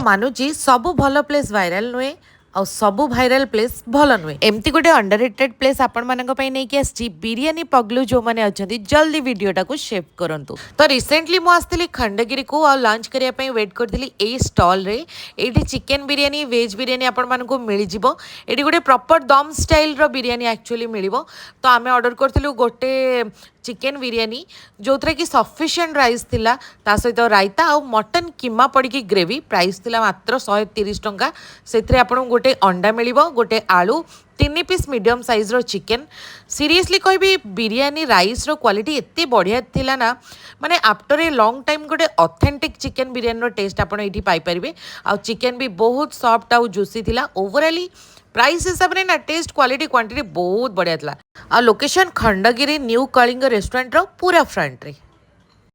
मानुची सबु भल place viral नुहे आ सबु भाइराल प्लेस भल नुहे एमती गोटे अंडररेटेड प्लेस आपण मानक पई नै कि आछि बिरियानी पगलू जो माने अछंती जल्दी वीडियोटा को शेयर करंतु। तो रिसेंटली मु आस्तिली खंडगिरी को आ लंच करिया पई वेट करथिली ए स्टॉल रे। एठी चिकन बिरियानी वेज बिरियानी आपण मानक मिली जिवो। एठी गोटे प्रॉपर दम स्टाइल रो बिरियानी एक्चुअली मिलिवो। तो आमे ऑर्डर करथिलु गोटे चिकेन बिरियानी जो थरे कि सफिशिएंट राइस थिला ता सहित रायता आ मटन कीमा पड़ी की ग्रेवी प्राइस थिला मात्र 130 टंका। सेथरे आपण गोटे अंडा मिलिवो गोटे आलू 3 पीस मीडियम साइज रो चिकेन। सीरियसली कहबी बिरियानी राइस रो क्वालिटी एत्ते बढ़िया थिला ना माने आफ्टर ए लॉन्ग टाइम गोटे ऑथेंटिक चिकेन बिरियानी रो टेस्ट आपण एठी पाई परिबे। आ चिकेन भी बहुत सॉफ्ट आ जूसी थिला। ओवरऑली प्राइस हिसाब रे ना टेस्ट क्वालिटी क्वांटिटी बहुत बढ़िया थिला। आ location Khandagiri new Kalinga restaurant रो पूरा फ्रंट रे।